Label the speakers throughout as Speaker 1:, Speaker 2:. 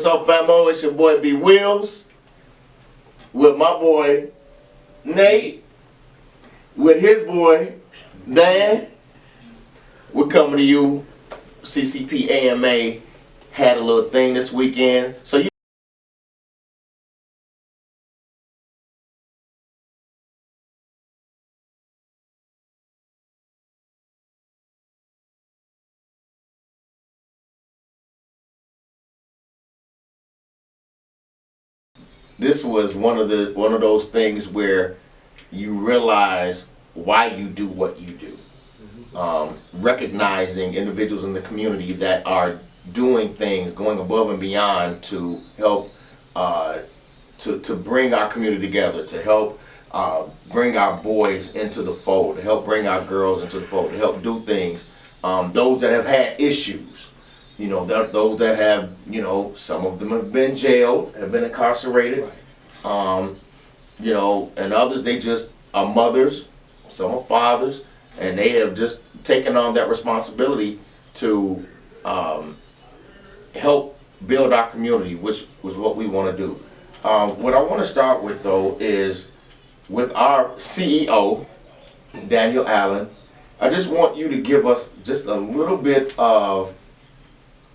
Speaker 1: what's up, famo? It's your boy B Wills with my boy Nate, with his boy Dan. We're coming to you. CCP AMA had a little thing this weekend, so you. This was one of those things where you realize why you do what you do. Recognizing individuals in the community that are doing things, going above and beyond to help to bring our community together, to help bring our boys into the fold, to help bring our girls into the fold, to help do things. Those that have had issues, those that have, some of them have been jailed, have been incarcerated, and others, they just are mothers, some are fathers, and they have just taken on that responsibility to help build our community, which was what we want to do. What I want to start with, though, is with our CEO, Daniel Allen. I just want you to give us just a little bit of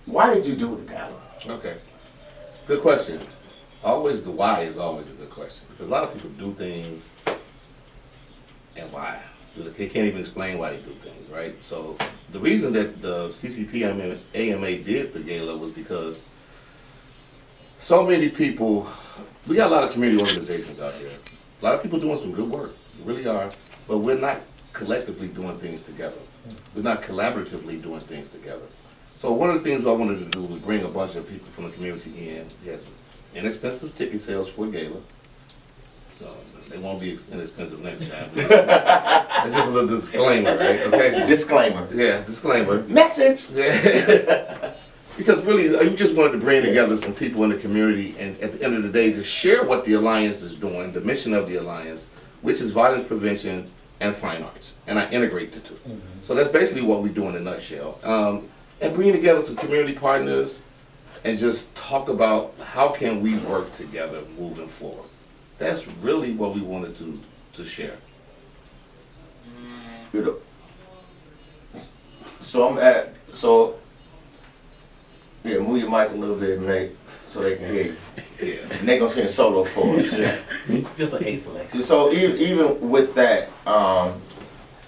Speaker 1: why did you do the Gala?
Speaker 2: Okay, good question. Always the why is always a good question, because a lot of people do things and why. They can't even explain why they do things, right? So the reason that the CCP AMA did the Gala was because so many people, we got a lot of community organizations out here. A lot of people doing some good work, really are, but we're not collectively doing things together. We're not collaboratively doing things together. So one of the things I wanted to do was bring a bunch of people from the community in. We had some inexpensive ticket sales for a Gala. They won't be inexpensive next time. It's just a little disclaimer, right? Okay.
Speaker 1: Disclaimer.
Speaker 2: Yeah, disclaimer.
Speaker 1: Message.
Speaker 2: Because really, you just wanted to bring together some people in the community, and at the end of the day, to share what the Alliance is doing, the mission of the Alliance, which is violence prevention and fine arts, and I integrate the two. So that's basically what we do in a nutshell. And bringing together some community partners, and just talk about how can we work together moving forward. That's really what we wanted to share.
Speaker 1: Yeah, move your mic a little bit, Nate, so they can hear you.
Speaker 2: Yeah.
Speaker 1: And they're gonna sing a solo for us.
Speaker 3: Just an A selection.
Speaker 1: So even with that,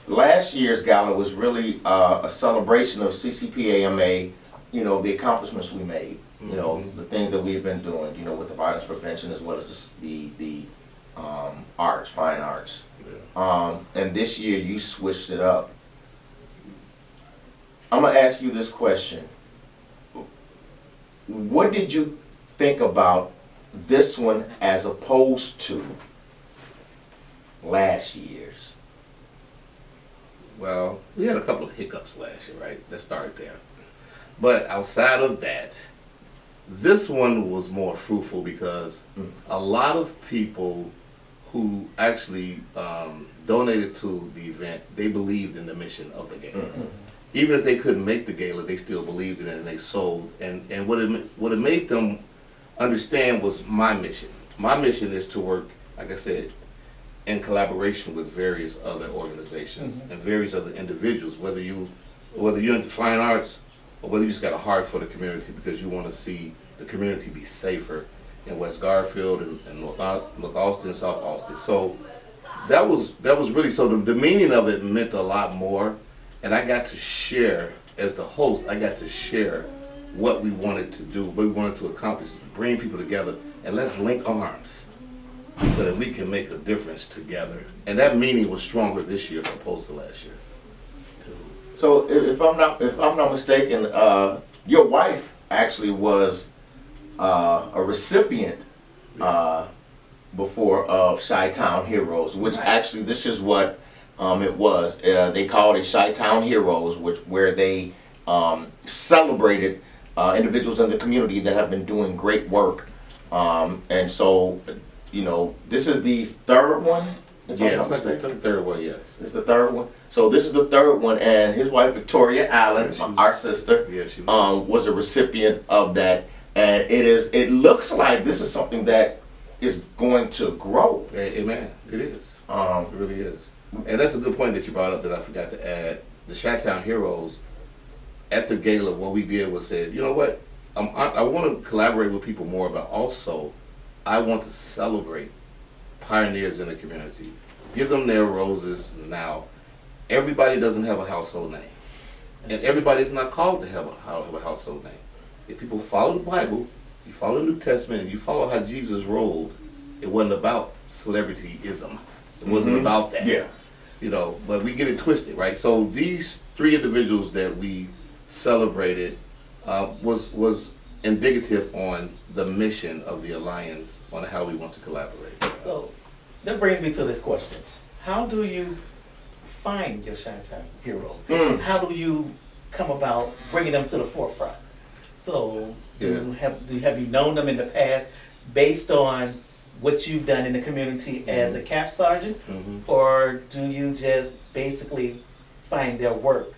Speaker 1: last year's Gala was really a celebration of CCP AMA, the accomplishments we made, the things that we've been doing, with the violence prevention, as well as just the arts, fine arts.
Speaker 2: Yeah.
Speaker 1: And this year you switched it up. I'm gonna ask you this question. What did you think about this one as opposed to last year's?
Speaker 2: Well, we had a couple of hiccups last year, right? Let's start there. But outside of that, this one was more fruitful because a lot of people who actually donated to the event, they believed in the mission of the Gala. Even if they couldn't make the Gala, they still believed in it, and they sold. And what it made them understand was my mission. My mission is to work, like I said, in collaboration with various other organizations and various other individuals, whether you're into fine arts or whether you just got a heart for the community because you want to see the community be safer in West Garfield and North Austin, South Austin. So that was really, so the meaning of it meant a lot more, and I got to share, as the host, I got to share what we wanted to do, what we wanted to accomplish, bring people together, and let's link arms so that we can make a difference together. And that meaning was stronger this year opposed to last year.
Speaker 1: So if I'm not mistaken, your wife actually was a recipient before of Chi-Town Heroes, which actually this is what it was. They called it Chi-Town Heroes, where they celebrated individuals in the community that have been doing great work. And so, this is the third one.
Speaker 2: Yeah, it's like the third one, yes.
Speaker 1: It's the third one. So this is the third one, and his wife Victoria Allen, our sister,
Speaker 2: yeah, she
Speaker 1: was a recipient of that. and it looks like this is something that is going to grow.
Speaker 2: Amen. It is.
Speaker 1: Um,
Speaker 2: It really is. And that's a good point that you brought up that I forgot to add. The Chi-Town Heroes, at the gala, what we did was said, you know what, I want to collaborate with people more, but also I want to celebrate pioneers in the community. Give them their roses now. Everybody doesn't have a household name. And everybody's not called to have a household name. If people follow the Bible, you follow the New Testament, and you follow how Jesus rolled, it wasn't about celebrityism. It wasn't about that.
Speaker 1: Yeah.
Speaker 2: You know, but we get it twisted, right? So these three individuals that we celebrated was indicative on the mission of the Alliance on how we want to collaborate.
Speaker 3: So that brings me to this question. How do you find your Chi-Town heroes? How do you come about bringing them to the forefront? So have you known them in the past based on what you've done in the community as a cap sergeant, or do you just basically find their work?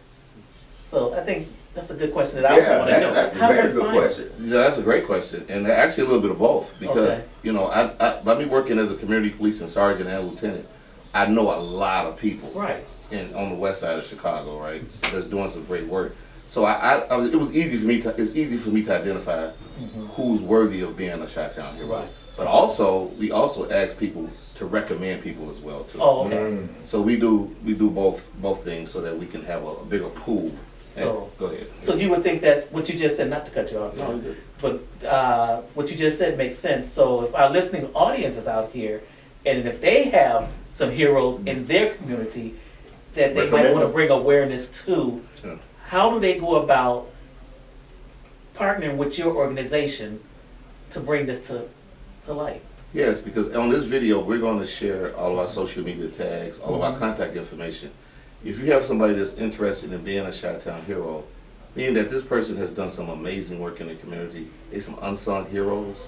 Speaker 3: So I think that's a good question that I want to know.
Speaker 1: That's a
Speaker 3: How do
Speaker 1: very
Speaker 3: you
Speaker 1: good
Speaker 3: find
Speaker 1: question.
Speaker 2: Yeah, that's a great question, and actually a little bit of both, because
Speaker 3: Okay.
Speaker 2: you know, by me working as a community policing sergeant and lieutenant, I know a lot of people
Speaker 3: Right.
Speaker 2: on the west side of Chicago, right, that's doing some great work. So it was easy for me to identify who's worthy of being a Chi-Town hero.
Speaker 3: Right.
Speaker 2: But also, we also ask people to recommend people as well too.
Speaker 3: Oh, okay.
Speaker 2: So we do both things so that we can have a bigger pool.
Speaker 3: So-
Speaker 2: Go ahead.
Speaker 3: So you would think that's what you just said, not to cut you off,
Speaker 2: No, you're good.
Speaker 3: but what you just said makes sense. So if our listening audience is out here, and if they have some heroes in their community that they might
Speaker 1: Recommend
Speaker 3: want to
Speaker 1: them.
Speaker 3: bring awareness to,
Speaker 2: Yeah.
Speaker 3: how do they go about partnering with your organization to bring this to light?
Speaker 2: Yes, because on this video, we're going to share all of our social media tags, all of our contact information. If you have somebody that's interested in being a Chi-Town hero, meaning that this person has done some amazing work in the community, they're some unsung heroes,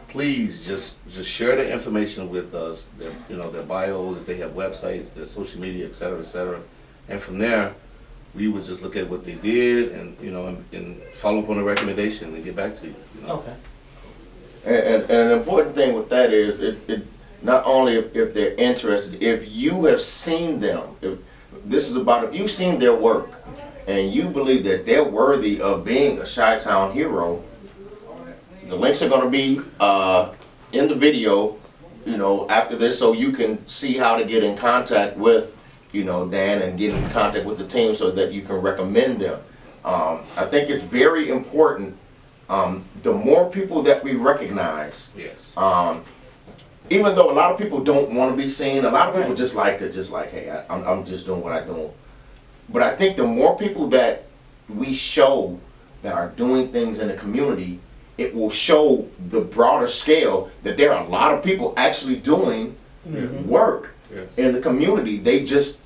Speaker 2: please just share their information with us, their bios, if they have websites, their social media, et cetera, et cetera. And from there, we would just look at what they did and follow up on the recommendation and get back to you.
Speaker 3: Okay.
Speaker 1: And an important thing with that is it not only if they're interested, if you have seen them, if you've seen their work and you believe that they're worthy of being a Chi-Town hero, the links are going to be in the video, after this, so you can see how to get in contact with, Dan, and get in contact with the team so that you can recommend them. I think it's very important. The more people that we recognize,
Speaker 2: Yes.
Speaker 1: even though a lot of people don't want to be seen, a lot of people
Speaker 3: Right.
Speaker 1: just like to, hey, I'm just doing what I do. But I think the more people that we show that are doing things in the community, it will show the broader scale that there are a lot of people actually doing work
Speaker 2: Yeah.
Speaker 1: in the community. They're just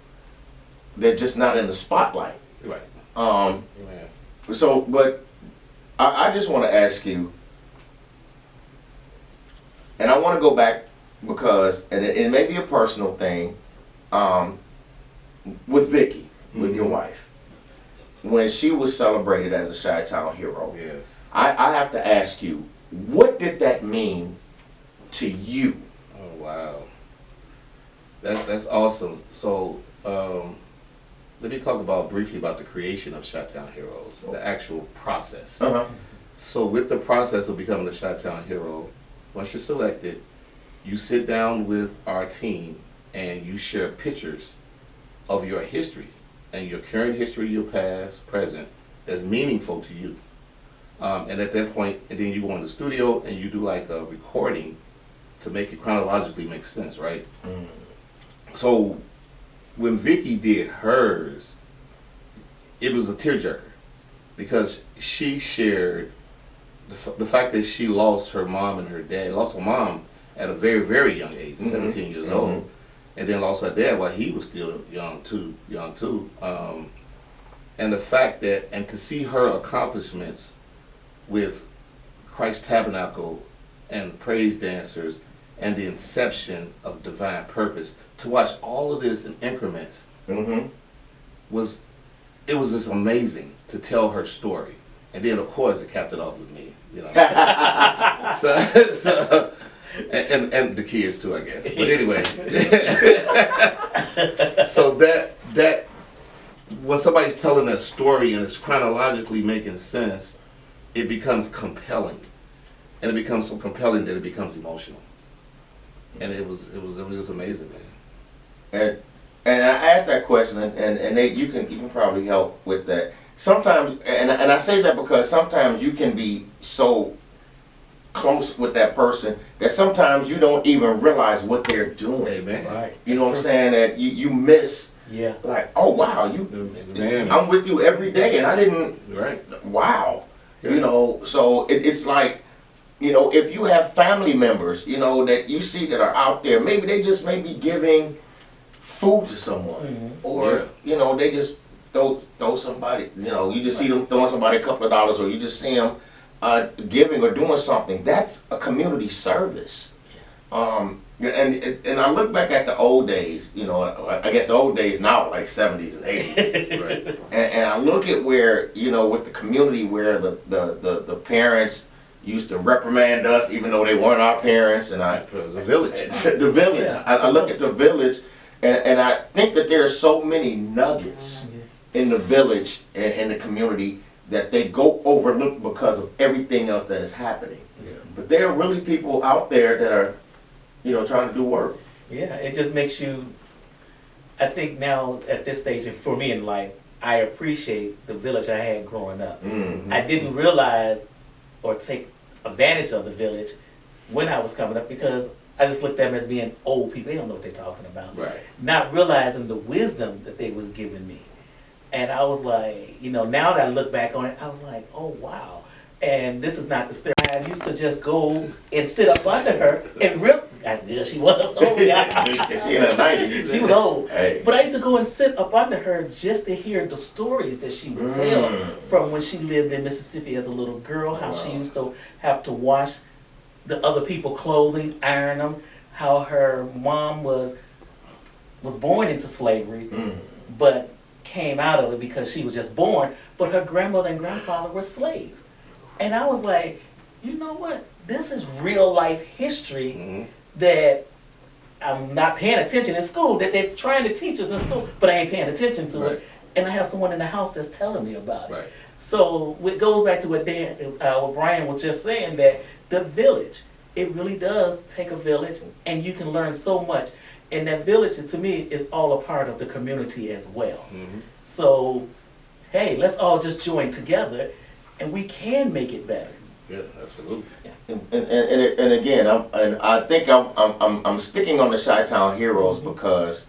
Speaker 1: not in the spotlight.
Speaker 2: Right.
Speaker 1: Um,
Speaker 2: Yeah.
Speaker 1: so, but I just want to ask you, and I want to go back because, and it may be a personal thing, with Vicky, with your wife, when she was celebrated as a Chi-Town hero,
Speaker 2: Yes.
Speaker 1: I have to ask you, what did that mean to you?
Speaker 2: Oh wow, that's awesome. So let me talk briefly about the creation of Chi-Town Heroes, the actual process.
Speaker 1: Uh-huh.
Speaker 2: So with the process of becoming a Chi-Town hero, once you're selected, you sit down with our team and you share pictures of your history and your current history, your past, present, that's meaningful to you. And at that point, and then you go in the studio and you do like a recording to make it chronologically make sense, right? So when Vicky did hers, it was a tearjerker because she shared the fact that she lost her mom and her dad, lost her mom at a very, very young age, 17 years old, and then lost her dad while he was still young too. And the fact that, and to see her accomplishments with Christ Tabernacle and praise dancers and the inception of divine purpose, to watch all of this in increments
Speaker 1: Mm-hmm.
Speaker 2: was just amazing to tell her story. And then, of course, it capped it off with me. You know. so and the kids too, I guess. But anyway, so that when somebody's telling that story and it's chronologically making sense, it becomes compelling, and it becomes so compelling that it becomes emotional. And it was just amazing, man.
Speaker 1: And I asked that question, and Nate, you can probably help with that. Sometimes, and I say that because sometimes you can be so close with that person that sometimes you don't even realize what they're doing.
Speaker 2: Amen.
Speaker 3: Right.
Speaker 1: You know what I'm saying? That you miss.
Speaker 3: Yeah.
Speaker 1: Like, oh wow,
Speaker 2: Amen.
Speaker 1: I'm with you every day, and I didn't.
Speaker 2: Right.
Speaker 1: Wow.
Speaker 2: Yeah.
Speaker 1: You know, so it's like, you know, if you have family members, you know, that you see that are out there, maybe they just may be giving food to someone, or
Speaker 2: Yeah.
Speaker 1: you know, they just throw somebody, you know, you just see them throwing somebody a couple of dollars, or you just see them giving or doing something. That's a community service. And I look back at the old days, you know, I guess the old days now like 70s and 80s.
Speaker 2: Right.
Speaker 1: And I look at where, you know, with the community where the parents used to reprimand us even though they weren't our parents, and
Speaker 2: The village.
Speaker 1: the village.
Speaker 3: Yeah.
Speaker 1: I look at the village, and I think that there are so many nuggets in the village and in the community that they go overlooked because of everything else that is happening.
Speaker 2: Yeah.
Speaker 1: But there are really people out there that are, you know, trying to do work.
Speaker 3: Yeah, it just makes you, I think now at this stage, and for me in life, I appreciate the village I had growing up.
Speaker 1: Mm-hmm.
Speaker 3: I didn't realize or take advantage of the village when I was coming up because I just looked at them as being old people. They don't know what they're talking about.
Speaker 2: Right.
Speaker 3: Not realizing the wisdom that they was giving me. And I was like, you know, now that I look back on it, I was like, oh, wow. And this is not the story. I used to just go and sit up under her and yeah, she was old. Yeah.
Speaker 1: She in her 90s.
Speaker 3: She was old.
Speaker 1: Hey.
Speaker 3: But I used to go and sit up under her just to hear the stories that she would tell from when she lived in Mississippi as a little girl, how she used to have to wash the other people's clothing, iron them, how her mom was born into slavery, but came out of it because she was just born, but her grandmother and grandfather were slaves. And I was like, you know what? This is real life history that I'm not paying attention in school, that they're trying to teach us in school, but I ain't paying attention to it. And I have someone in the house that's telling me about it.
Speaker 2: Right.
Speaker 3: So it goes back to what what Brian was just saying, that the village, it really does take a village, and you can learn so much. And that village, to me, is all a part of the community as well. So, hey, let's all just join together, and we can make it better.
Speaker 2: Yeah, absolutely.
Speaker 1: And again, I think I'm sticking on the Chi-Town heroes because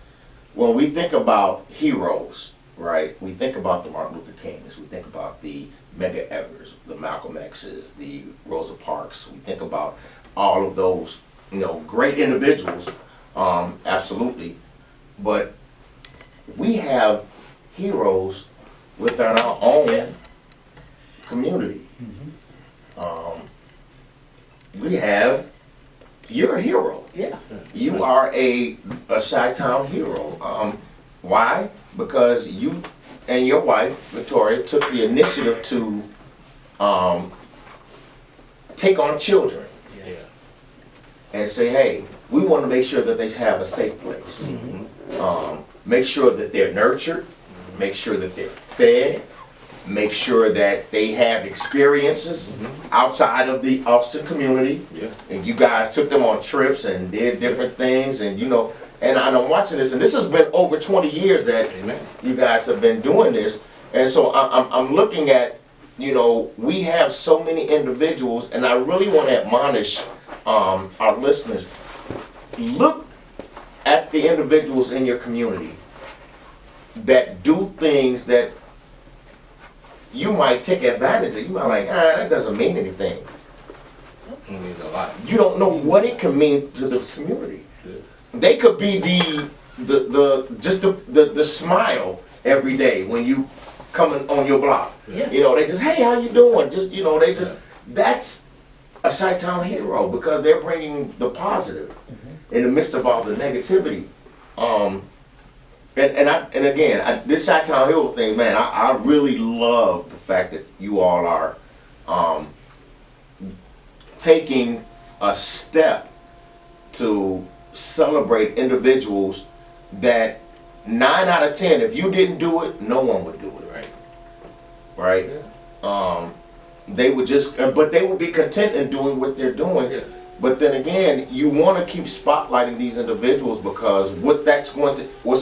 Speaker 1: when we think about heroes, right? We think about the Martin Luther Kings, we think about the Medgar Evers, the Malcolm X's, the Rosa Parks. We think about all of those, you know, great individuals, absolutely. But we have heroes within our own community. You're a hero.
Speaker 3: Yeah.
Speaker 1: You are a Chi-Town hero. Why? Because you and your wife, Victoria, took the initiative to take on children
Speaker 2: Yeah.
Speaker 1: and say, hey, we want to make sure that they have a safe place. Make sure that they're nurtured, make sure that they're fed, make sure that they have experiences outside of the Austin community.
Speaker 2: Yeah.
Speaker 1: And you guys took them on trips and did different things, and you know, and I'm watching this, and this has been over 20 years that
Speaker 2: Amen.
Speaker 1: you guys have been doing this. And so I'm looking at, you know, we have so many individuals, and I really want to admonish our listeners. Look at the individuals in your community that do things that you might take advantage of. You might like, that doesn't mean anything.
Speaker 2: It means a lot.
Speaker 1: You don't know what it can mean to the community.
Speaker 2: Yeah.
Speaker 1: They could be the smile every day when you coming on your block.
Speaker 3: Yeah.
Speaker 1: You know, they just, hey, how you doing? Just, you know, they just, that's a Chi-Town hero because they're bringing the positive in the midst of all the negativity. And again, this Chi-Town hero thing, man, I really love the fact that you all are taking a step to celebrate individuals that 9 out of 10, if you didn't do it, no one would do it. Right?
Speaker 2: Yeah.
Speaker 1: They would just, but they would be content in doing what they're doing.
Speaker 2: Yeah.
Speaker 1: But then again, you want to keep spotlighting these individuals because what's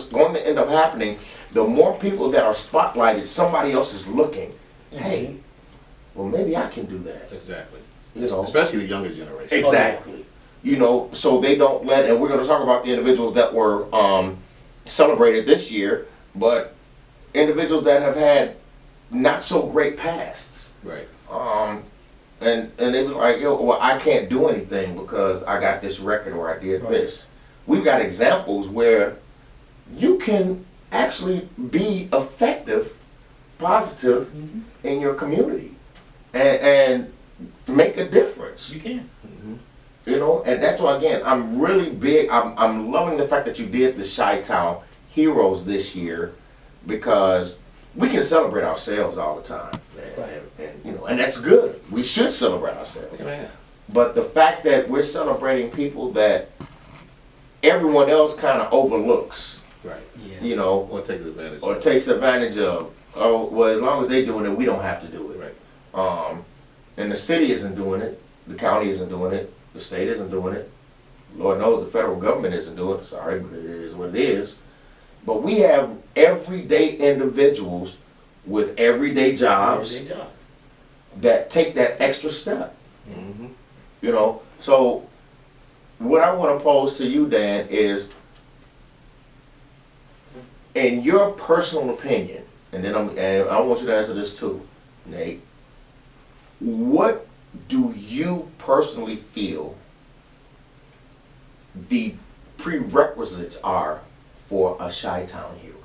Speaker 1: going to end up happening, the more people that are spotlighted, somebody else is looking. Hey, well maybe I can do that.
Speaker 2: Exactly.
Speaker 1: You know?
Speaker 2: Especially the younger generation.
Speaker 1: Exactly. You know, so they don't let, and we're going to talk about the individuals that were celebrated this year, but individuals that have had not so great pasts.
Speaker 2: Right.
Speaker 1: And they were like, yo, well, I can't do anything because I got this record or I did this. We've got examples where you can actually be effective, positive in your community and make a difference.
Speaker 3: You can.
Speaker 1: You know, and that's why, again, I'm really big. I'm loving the fact that you did the Chi-Town Heroes this year because we can celebrate ourselves all the time. And you know, and that's good. We should celebrate ourselves.
Speaker 2: Yeah.
Speaker 1: But the fact that we're celebrating people that everyone else kind of overlooks,
Speaker 2: Right.
Speaker 3: Yeah.
Speaker 1: you know,
Speaker 2: Or takes advantage.
Speaker 1: or
Speaker 2: of.
Speaker 1: takes advantage of. Oh, well, as long as they're doing it, we don't have to do it.
Speaker 2: Right.
Speaker 1: And the city isn't doing it. The county isn't doing it. The state isn't doing it. Lord knows the federal government isn't doing it. Sorry, but it is what it is. But we have everyday individuals with everyday jobs
Speaker 3: Everyday job.
Speaker 1: that take that extra step.
Speaker 2: Mm-hmm.
Speaker 1: You know, so what I want to pose to you, Dan, is in your personal opinion, and I want you to answer this too, Nate. What do you personally feel the prerequisites are for a Chi-Town hero?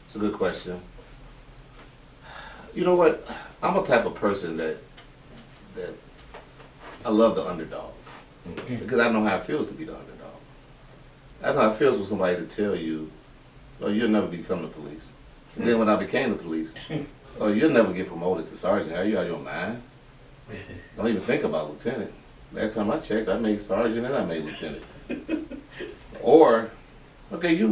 Speaker 2: It's a good question. You know what? I'm a type of person that I love the underdog because I know how it feels to be the underdog. I know how it feels for somebody to tell you, "Oh, you'll never become the police." And then when I became the police, "Oh, you'll never get promoted to sergeant. Are you out of your mind? Don't even think about lieutenant. Last time I checked, I made sergeant and I made lieutenant." Or, "Okay, you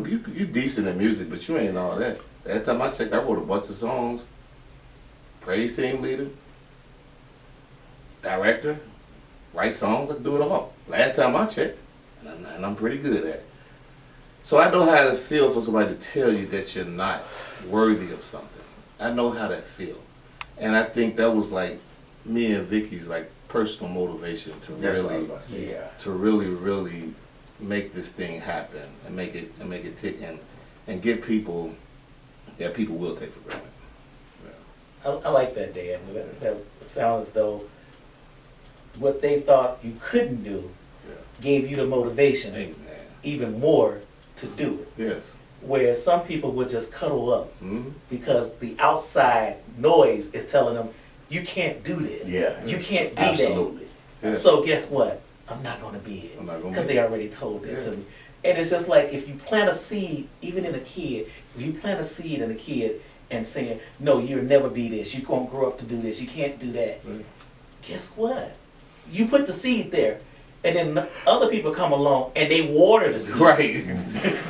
Speaker 2: decent in music, but you ain't all that. Last time I checked, I wrote a bunch of songs. Praise team leader, director, write songs, I can do it all. Last time I checked, and I'm pretty good at it." So I know how to feel for somebody to tell you that you're not worthy of something. I know how that feel. And I think that was like me and Vicky's like personal motivation to really make this thing happen and make it tick and give people that people will take for granted.
Speaker 3: I like that, Dan. That sounds as though what they thought you couldn't do gave you the motivation
Speaker 2: Amen.
Speaker 3: even more to do it.
Speaker 2: Yes.
Speaker 3: Whereas some people would just cuddle up
Speaker 2: Mm-hmm.
Speaker 3: because the outside noise is telling them, you can't do this.
Speaker 1: Yeah.
Speaker 3: You can't be
Speaker 1: Absolutely.
Speaker 3: that.
Speaker 2: Yeah.
Speaker 3: So guess what? I'm not going to be it.
Speaker 2: I'm not gonna
Speaker 3: Because
Speaker 2: be
Speaker 3: they
Speaker 2: it.
Speaker 3: already told that
Speaker 2: Yeah.
Speaker 3: to me. And it's just like if you plant a seed, even in a kid, if you plant a seed in a kid and saying, no, you'll never be this, you're going to grow up to do this, you can't do that.
Speaker 2: Right.
Speaker 3: Guess what? You put the seed there, and then other people come along and they water the seed
Speaker 2: Right.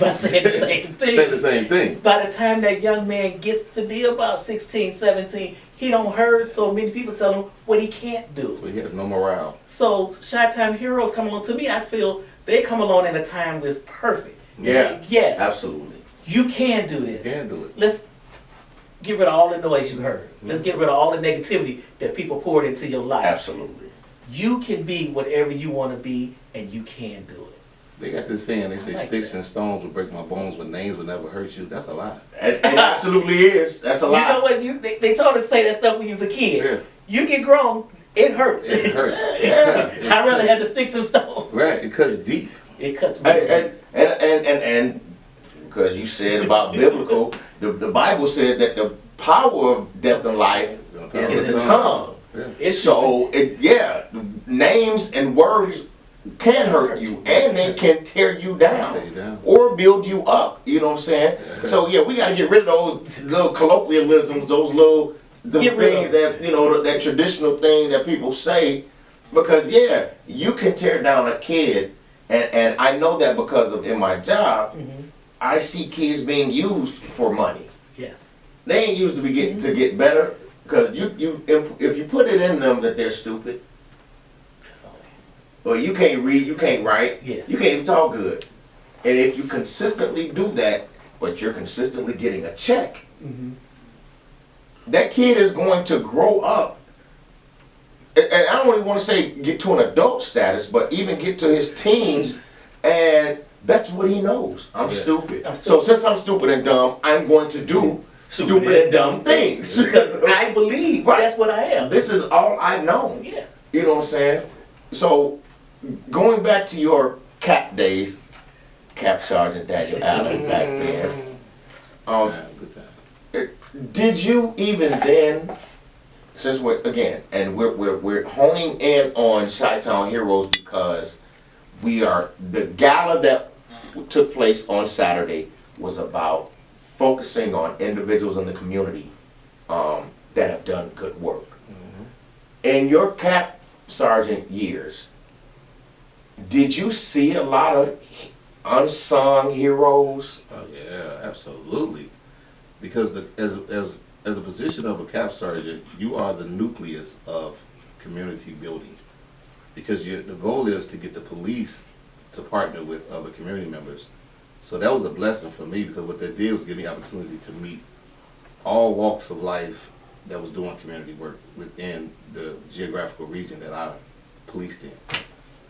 Speaker 3: by saying the same thing.
Speaker 2: Say the same thing.
Speaker 3: By the time that young man gets to be about 16, 17, he don't heard so many people tell him what he can't do.
Speaker 2: So he has no morale.
Speaker 3: So Chi-Town heroes come along. To me, I feel they come along in a time that's perfect. They
Speaker 1: Yeah.
Speaker 3: say, yes,
Speaker 1: Absolutely.
Speaker 3: you can do
Speaker 2: You
Speaker 3: this.
Speaker 2: can do it.
Speaker 3: Let's get rid of all the noise you heard. Let's get rid of all the negativity that people poured into your life.
Speaker 1: Absolutely.
Speaker 3: You can be whatever you want to be, and you can do it.
Speaker 2: They got this saying, they say
Speaker 3: I like
Speaker 2: sticks
Speaker 3: that.
Speaker 2: and stones will break my bones, but names will never hurt you. That's a lie.
Speaker 1: It absolutely is. That's a
Speaker 3: You know
Speaker 1: lie.
Speaker 3: what? They told us to say that stuff when you was a kid.
Speaker 2: Yeah.
Speaker 3: You get grown, it hurts.
Speaker 2: It hurts.
Speaker 1: Yeah.
Speaker 3: I'd rather have the sticks and stones.
Speaker 2: Right, it cuts deep.
Speaker 3: It cuts me.
Speaker 1: And because you said about biblical, the Bible said that the power of death and life is in the tongue.
Speaker 2: Yeah.
Speaker 3: It's
Speaker 1: So names and words can hurt you and they can tear you down,
Speaker 2: Tear you down.
Speaker 1: or build you up. You know what I'm saying?
Speaker 2: Yeah.
Speaker 1: So yeah, we got to get rid of those little colloquialisms, those little
Speaker 3: Get rid
Speaker 1: things
Speaker 3: of
Speaker 1: that that traditional thing that people say, because yeah, you can tear down a kid, and I know that because of in my job, I see kids being used for money.
Speaker 3: Yes.
Speaker 1: They ain't used to get better, because if you put it in them that they're stupid.
Speaker 3: That's all.
Speaker 1: Well, you can't read, you can't write,
Speaker 3: Yes.
Speaker 1: you can't even talk good. And if you consistently do that, but you're consistently getting a check, that kid is going to grow up. And I don't even want to say get to an adult status, but even get to his teens, and that's what he knows. I'm
Speaker 2: Yeah.
Speaker 1: stupid.
Speaker 3: I'm
Speaker 1: So
Speaker 3: stupid.
Speaker 1: since I'm stupid and dumb, I'm going to do stupid and dumb things.
Speaker 3: Because I believe
Speaker 1: Right.
Speaker 3: that's what I am.
Speaker 1: This is all I've known.
Speaker 3: Yeah.
Speaker 1: You know what I'm saying? So, going back to your cap days, Cap Sergeant Daniel Allen back then,
Speaker 2: Yeah, good time.
Speaker 1: did you even then, since we're honing in on Chi-Town Heroes because the gala that took place on Saturday was about focusing on individuals in the community that have done good work. In your Cap Sergeant years, did you see a lot of unsung heroes?
Speaker 2: Oh yeah, absolutely. Because as a position of a cap sergeant, you are the nucleus of community building. Because the goal is to get the police to partner with other community members. So that was a blessing for me, because what that did was give me opportunity to meet all walks of life that was doing community work within the geographical region that I policed in.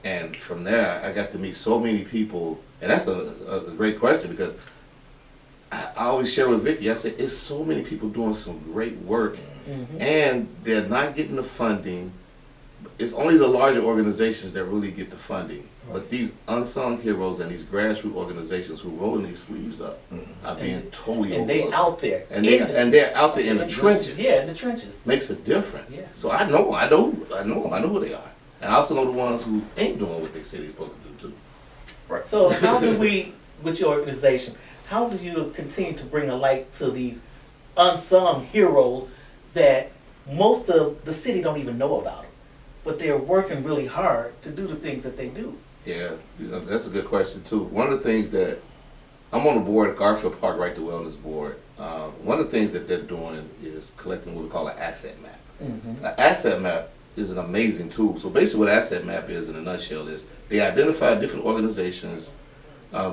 Speaker 2: And from there, I got to meet so many people, and that's a great question, because I always share with Vicky, I said, it's so many people doing some great work, and they're not getting the funding. It's only the larger organizations that really get the funding. But these unsung heroes and these grassroots organizations who rolling these sleeves up are being totally
Speaker 3: And they
Speaker 2: overlooked.
Speaker 3: out there.
Speaker 2: And they're out there in the trenches.
Speaker 3: Yeah, in the trenches.
Speaker 2: Makes a difference.
Speaker 3: Yeah.
Speaker 2: So I know who they are. And I also know the ones who ain't doing what they say they're supposed to do too.
Speaker 3: So how do we, with your organization, how do you continue to bring a light to these unsung heroes that most of the city don't even know about them, but they're working really hard to do the things that they do?
Speaker 2: Yeah, that's a good question too. One of the things that I'm on the board at Garfield Park Right to Wellness Board. One of the things that they're doing is collecting what we call an asset map. An asset map is an amazing tool. So basically what asset map is in a nutshell is they identify different organizations,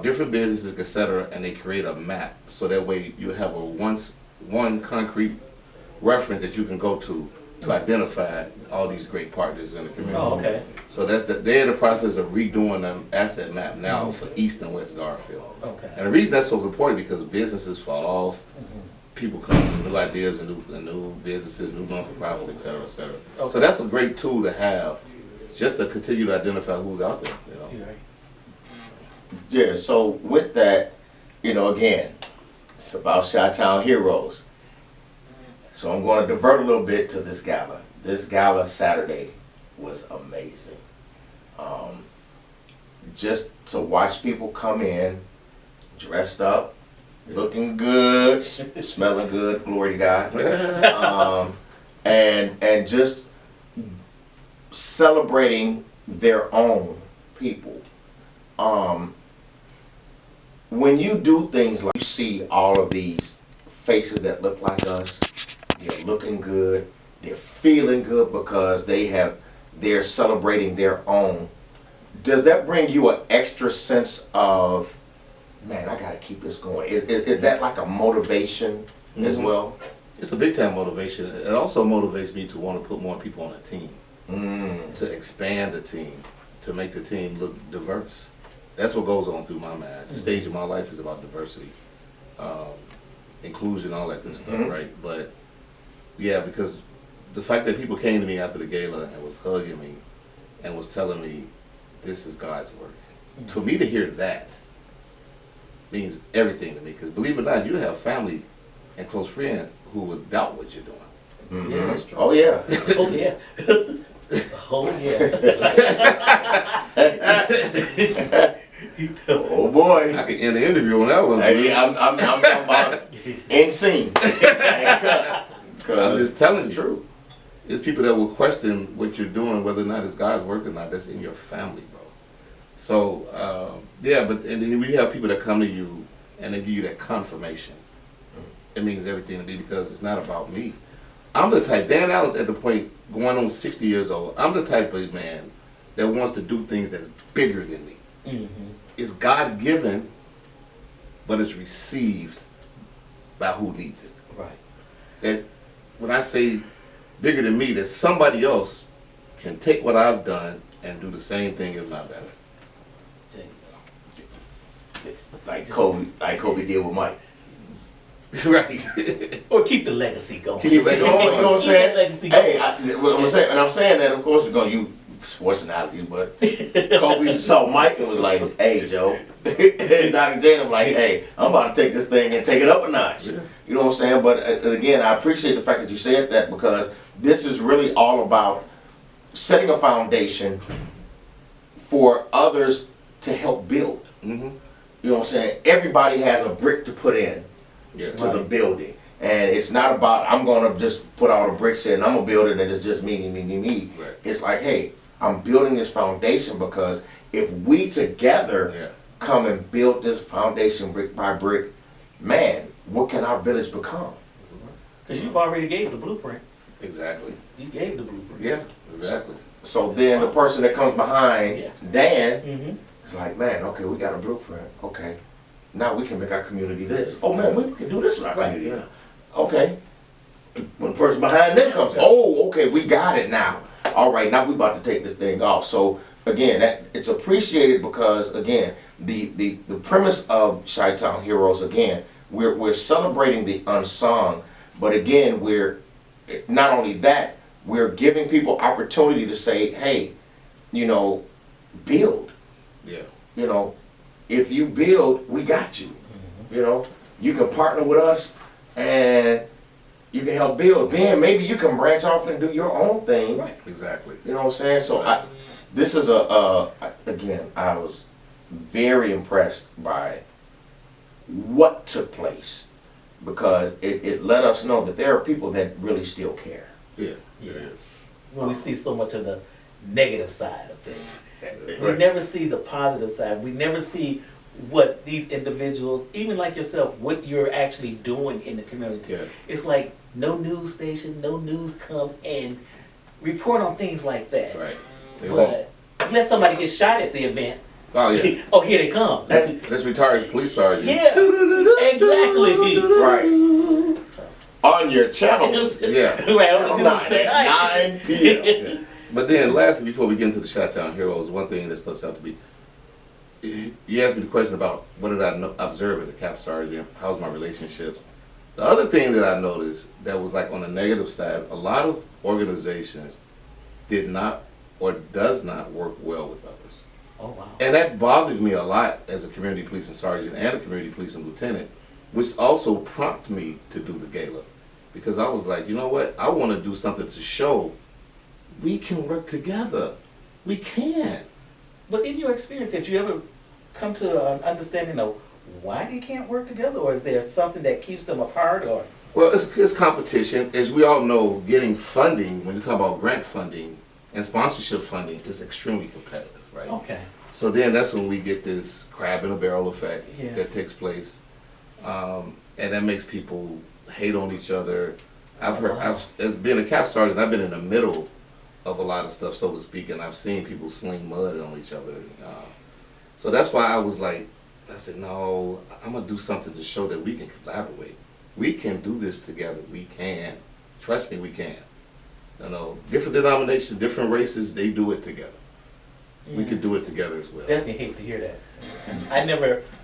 Speaker 2: different businesses, etc., and they create a map. So that way you have one concrete reference that you can go to identify all these great partners in the community.
Speaker 3: Oh, okay.
Speaker 2: So they're in the process of redoing the asset map now for East and West Garfield.
Speaker 3: Okay.
Speaker 2: And the reason that's so important because businesses fall off, people come with new ideas and new businesses, new non-for-profits, et cetera, et cetera.
Speaker 3: Okay.
Speaker 2: So that's a great tool to have, just to continue to identify who's out there. You know.
Speaker 3: You're right.
Speaker 1: Yeah, so with that, again, it's about Chi-Town Heroes. So I'm going to divert a little bit to this gala. This gala Saturday was amazing. Just to watch people come in, dressed up, looking good, smelling good, glory to God, and just celebrating their own people. When you do things like you see all of these faces that look like us, they're looking good, they're feeling good because they're celebrating their own. Does that bring you an extra sense of, man, I gotta keep this going? Is that like a motivation as well?
Speaker 2: It's a big time motivation. It also motivates me to want to put more people on a team, to expand the team, to make the team look diverse. That's what goes on through my mind. The stage of my life is about diversity, inclusion, all that good stuff, right? But yeah, because the fact that people came to me after the gala and was hugging me and was telling me, this is God's work. To me to hear that means everything to me. Because believe it or not, you have family and close friends who would doubt what you're doing.
Speaker 3: Yeah, that's true.
Speaker 1: Oh yeah.
Speaker 3: Oh yeah. Oh, yeah.
Speaker 1: Oh boy.
Speaker 2: I could end the interview on that one.
Speaker 1: Hey, I'm talking about end scene. And cut.
Speaker 2: I'm just telling the truth. It's people that will question what you're doing, whether or not it's God's work or not. That's in your family, bro. So, yeah, but and then we have people that come to you and they give you that confirmation. It means everything to me because it's not about me. I'm the type, Dan Allen's at the point, going on 60 years old, I'm the type of man that wants to do things that's bigger than me.
Speaker 3: Mm-hmm.
Speaker 2: It's God-given, but it's received by who needs it.
Speaker 3: Right.
Speaker 2: That when I say bigger than me, that somebody else can take what I've done and do the same thing, if not better.
Speaker 3: There you
Speaker 1: Like Kobe did with Mike.
Speaker 2: Right.
Speaker 3: go. Or keep the legacy going.
Speaker 1: Keep it going, you know what I'm
Speaker 3: Keep that
Speaker 1: saying?
Speaker 3: legacy
Speaker 1: Hey,
Speaker 3: going.
Speaker 1: what I'm saying, and I'm saying that, of course, you're going to use sports analogies, but Kobe saw Mike and was like, hey, Joe. And Dr. James was like, hey, I'm about to take this thing and take it up a notch.
Speaker 2: Yeah.
Speaker 1: You know what I'm saying? But again, I appreciate the fact that you said that because this is really all about setting a foundation for others to help build.
Speaker 2: Mm-hmm.
Speaker 1: You know what I'm saying? Everybody has a brick to put in
Speaker 2: Yeah.
Speaker 1: to the building. And it's not about, I'm going to just put all the bricks in, I'm going to build it and it's just me.
Speaker 2: Right.
Speaker 1: It's like, hey, I'm building this foundation because if we together
Speaker 2: Yeah.
Speaker 1: come and build this foundation brick by brick, man, what can our village become?
Speaker 3: Because you've already gave the blueprint.
Speaker 2: Exactly.
Speaker 3: You gave the blueprint.
Speaker 2: Yeah, exactly.
Speaker 1: So then the person that comes behind
Speaker 3: Yeah.
Speaker 1: Dan
Speaker 3: Mm-hmm.
Speaker 1: is like, man, okay, we got a blueprint. Okay, now we can make our community this. Oh man, we can do this in our
Speaker 3: Right.
Speaker 1: community now. Okay. When the person behind them comes, oh, okay, we got it now. All right, now we about to take this thing off. So again, that it's appreciated because again, the premise of Chi-Town Heroes, again, we're celebrating the unsung, but again, we're not only that, we're giving people opportunity to say, hey, you know, build.
Speaker 2: Yeah.
Speaker 1: You know, if you build, we got you. You know, you can partner with us and you can help build. Then maybe you can branch off and do your own thing.
Speaker 3: Right.
Speaker 2: Exactly.
Speaker 1: You know what I'm saying? So this is again, I was very impressed by what took place because it let us know that there are people that really still care.
Speaker 2: Yeah.
Speaker 3: Yeah.
Speaker 2: It is.
Speaker 3: When we see so much of the negative side of things. We
Speaker 1: Right.
Speaker 3: never see the positive side. We never see what these individuals, even like yourself, what you're actually doing in the community.
Speaker 2: Yeah.
Speaker 3: It's like no news station, no news come and report on things like that.
Speaker 2: Right. They won't.
Speaker 3: But you let somebody get shot at the event.
Speaker 2: Oh yeah.
Speaker 3: Oh, here they come.
Speaker 2: Let's retire police sergeant.
Speaker 3: Yeah, exactly.
Speaker 1: Right. On your channel.
Speaker 2: Yeah.
Speaker 3: Right, on
Speaker 1: Channel
Speaker 3: the
Speaker 1: 9
Speaker 3: news tonight.
Speaker 1: at 9 p.m.
Speaker 2: Yeah. But then lastly, before we get into the Chi-Town Heroes, one thing that sticks out to me, you asked me the question about what did I observe as a cap sergeant, how's my relationships. The other thing that I noticed that was like on the negative side, a lot of organizations did not or does not work well with others.
Speaker 3: Oh, wow.
Speaker 2: And that bothered me a lot as a community policing sergeant and a community policing lieutenant, which also prompted me to do the gala. Because I was like, you know what, I want to do something to show we can work together. We can.
Speaker 3: But in your experience, did you ever come to an understanding of why they can't work together? Or is there something that keeps them apart? Or
Speaker 2: Well, it's competition. As we all know, getting funding, when you talk about grant funding and sponsorship funding, is extremely competitive, right?
Speaker 3: okay.
Speaker 2: So then that's when we get this crab in a barrel effect
Speaker 3: Yeah.
Speaker 2: that takes place. And that makes people hate on each other. I've heard,
Speaker 3: Wow.
Speaker 2: as being a cap sergeant, I've been in the middle of a lot of stuff, so to speak, and I've seen people sling mud on each other. So that's why I was like, I said, no, I'm gonna do something to show that we can collaborate. We can do this together. We can. Trust me, we can. You know, different denominations, different races, they do it together. We
Speaker 3: Yeah.
Speaker 2: could do it together as well.
Speaker 3: Definitely hate to hear that.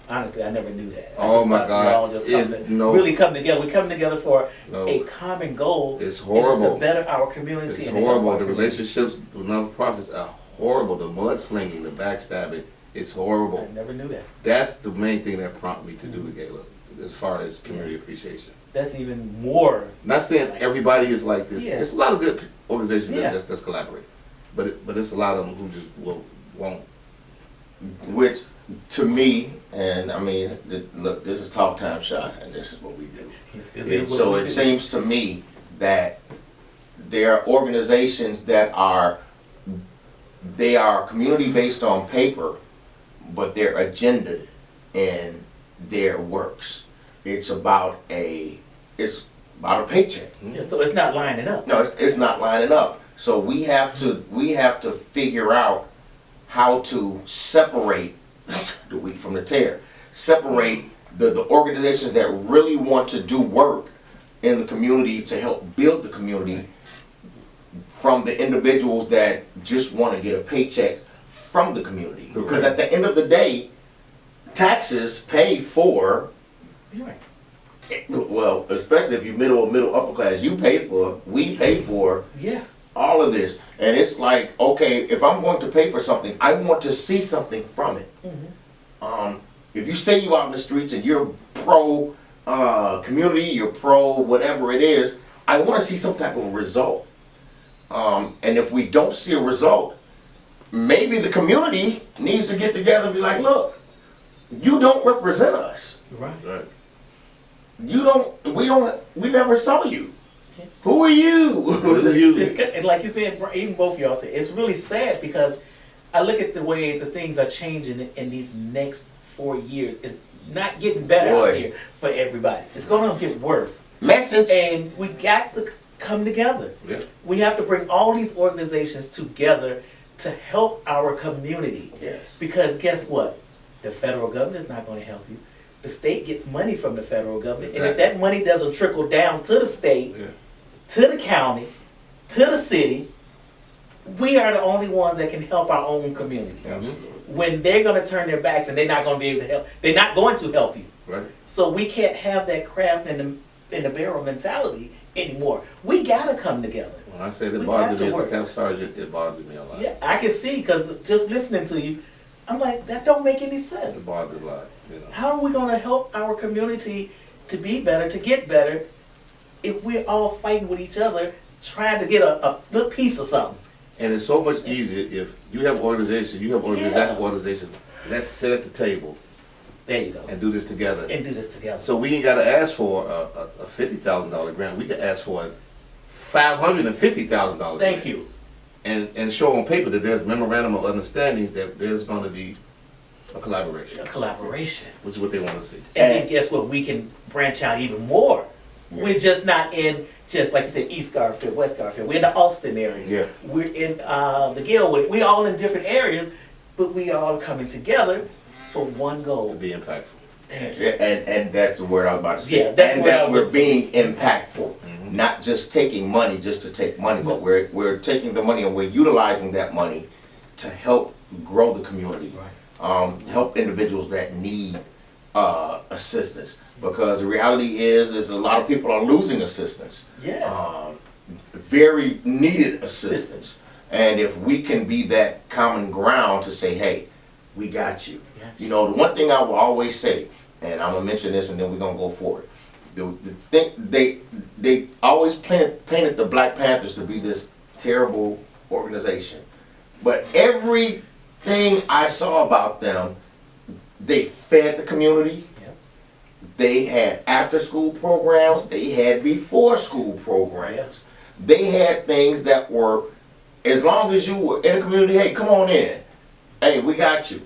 Speaker 3: Honestly, I never knew that. I
Speaker 2: Oh
Speaker 3: just
Speaker 2: my
Speaker 3: thought
Speaker 2: God.
Speaker 3: We all just really come together. We come together for
Speaker 2: No.
Speaker 3: a common goal.
Speaker 2: It's
Speaker 3: and it's
Speaker 2: horrible.
Speaker 3: to better our community.
Speaker 2: It's
Speaker 3: and to help
Speaker 2: horrible.
Speaker 3: our
Speaker 2: The
Speaker 3: community.
Speaker 2: relationships with non-profits are horrible. The mudslinging, the backstabbing, it's horrible.
Speaker 3: I never knew that.
Speaker 2: That's the main thing that prompted me to do the gala, as far as community appreciation.
Speaker 3: That's even more.
Speaker 2: Not saying everybody is like this.
Speaker 3: Yeah.
Speaker 2: There's a lot of good organizations
Speaker 3: Yeah.
Speaker 2: that's collaborating. but it's a lot of them who just won't.
Speaker 1: Which, to me, and I mean, look, this is Talk Time Shy, and this is what we do. So it seems to me that there are organizations that they are community based on paper, but they're agendaed in their works. It's about a paycheck.
Speaker 3: Yeah, so it's not lining up.
Speaker 1: No, it's not lining up. So we have to figure out how to separate the wheat from the tare. Separate the organizations that really want to do work in the community to help build the community from the individuals that just want to get a paycheck from the community. Because at the end of the day, taxes pay for,
Speaker 3: You're right.
Speaker 1: well, especially if you're middle upper class, we pay for
Speaker 3: Yeah.
Speaker 1: all of this. And it's like, okay, if I'm going to pay for something, I want to see something from it. If you say you out in the streets and you're pro community, you're pro whatever it is, I want to see some type of result. And if we don't see a result, maybe the community needs to get together and be like, look, you don't represent us.
Speaker 3: Right.
Speaker 2: Right.
Speaker 1: We never saw you. Who are you?
Speaker 3: And like you said, even both of y'all said, it's really sad because I look at the way the things are changing in these next 4 years. It's not getting better out here for everybody. It's going to get worse.
Speaker 1: Message.
Speaker 3: And we got to come together.
Speaker 2: Yeah.
Speaker 3: We have to bring all these organizations together to help our community.
Speaker 1: Yes.
Speaker 3: Because guess what? The federal government is not going to help you. The state gets money from the federal government. And if that money doesn't trickle down to the state, to the county, to the city, we are the only ones that can help our own community.
Speaker 1: Absolutely.
Speaker 3: When they're going to turn their backs and they're not going to be able to help, they're not going to help you.
Speaker 2: Right.
Speaker 3: So we can't have that crab in the barrel mentality anymore. We got to come together.
Speaker 2: When I said
Speaker 3: We
Speaker 2: it bothered
Speaker 3: have to
Speaker 2: me as a
Speaker 3: work.
Speaker 2: camp sergeant, it bothered me a lot.
Speaker 3: Yeah, I can see because just listening to you, I'm like, that don't make any sense.
Speaker 2: It bothered a lot, you know.
Speaker 3: How are we going to help our community to be better, to get better, if we're all fighting with each other, trying to get a little piece of something?
Speaker 2: And it's so much easier if you have organizations, organizations, let's sit at the table
Speaker 3: There you go.
Speaker 2: and do this together.
Speaker 3: And do this together.
Speaker 2: So we ain't got to ask for a $50,000 grant. We can ask for a $550,000 grant.
Speaker 3: Thank you.
Speaker 2: And show on paper that there's memorandum of understandings that there's going to be a collaboration,
Speaker 3: A collaboration.
Speaker 2: which is what they want to see.
Speaker 3: And then guess what? We can branch out even more. We're just not in, just like you said, East Garfield, West Garfield. We're in the Austin area.
Speaker 1: Yeah.
Speaker 3: We're in the Gilwood. We're all in different areas, but we are all coming together for one
Speaker 2: To
Speaker 3: goal.
Speaker 2: be impactful.
Speaker 3: Thank you.
Speaker 1: And that's the word I was about to say.
Speaker 3: Yeah, that's
Speaker 1: and
Speaker 3: what I
Speaker 1: that
Speaker 3: was
Speaker 1: we're being impactful. Not just taking money just to take money, but we're taking the money and we're utilizing that money to help grow the community.
Speaker 3: Right.
Speaker 1: Help individuals that need assistance. Because the reality is a lot of people are losing assistance.
Speaker 3: Yes.
Speaker 1: Very needed assistance. And if we can be that common ground to say, hey, we got you.
Speaker 3: Yes.
Speaker 1: You know, the one thing I will always say, and I'm gonna mention this and then we're gonna go forward. The thing they always painted the Black Panthers to be this terrible organization. But everything I saw about them, they fed the community.
Speaker 3: Yep.
Speaker 1: They had after school programs, they had before school programs. They had things that were, as long as you were in the community, hey, come on in. Hey, we got you.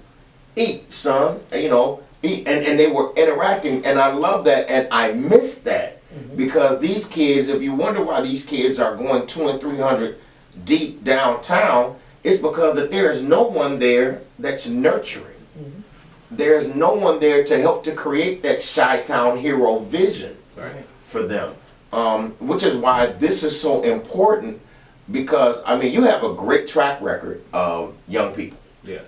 Speaker 1: Eat, son. You know, eat. And they were interacting, and I love that, and I miss that. Because these kids, if you wonder why these kids are going 200 and 300 deep downtown, it's because that there is no one there that's nurturing. There's no one there to help to create that Chi-Town hero vision for them. Which is why this is so important, because, I mean, you have a great track record of young people.
Speaker 2: Yeah.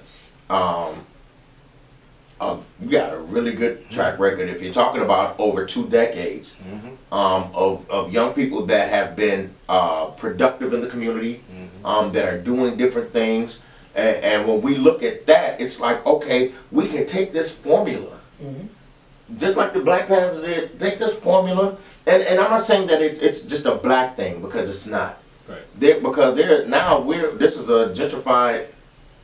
Speaker 1: You got a really good track record if you're talking about over 2 decades of young people that have been productive in the community, that are doing different things. And when we look at that, it's like, okay, we can take this formula, just like the Black Panthers did, take this formula, and I'm not saying that it's just a black thing, because it's not.
Speaker 2: Right.
Speaker 1: because this is a gentrified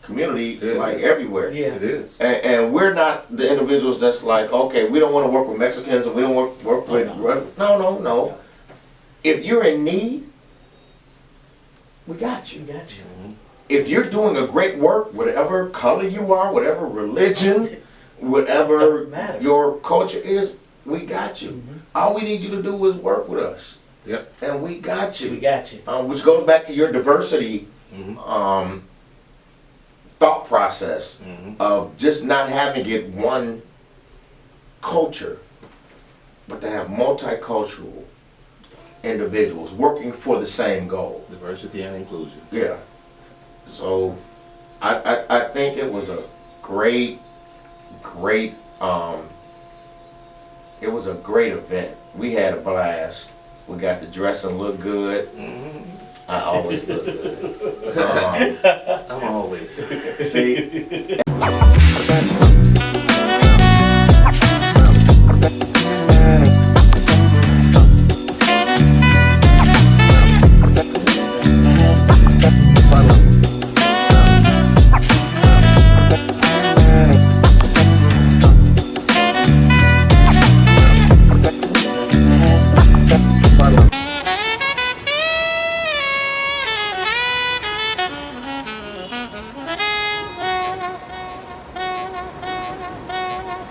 Speaker 1: community
Speaker 2: Yeah.
Speaker 1: like everywhere.
Speaker 3: Yeah.
Speaker 2: It is.
Speaker 1: And we're not the individuals that's like, okay, we don't want to work with Mexicans and we don't work with, no. If you're in need, we got
Speaker 3: You
Speaker 1: you.
Speaker 3: got you.
Speaker 1: If you're doing a great work, whatever color you are, whatever religion, whatever
Speaker 3: Doesn't matter.
Speaker 1: your culture is, we got you. All we need you to do is work with us.
Speaker 2: Yep.
Speaker 1: And we got
Speaker 3: We
Speaker 1: you.
Speaker 3: got you.
Speaker 1: Which goes back to your diversity
Speaker 2: Mm-hmm.
Speaker 1: thought process
Speaker 2: Mm-hmm.
Speaker 1: of just not having it one culture, but to have multicultural individuals working for the same goal.
Speaker 2: Diversity and inclusion.
Speaker 1: Yeah. So I think it was a great it was a great event. We had a blast. We got to dress and look good. I always look good.
Speaker 2: I'm always.
Speaker 1: See,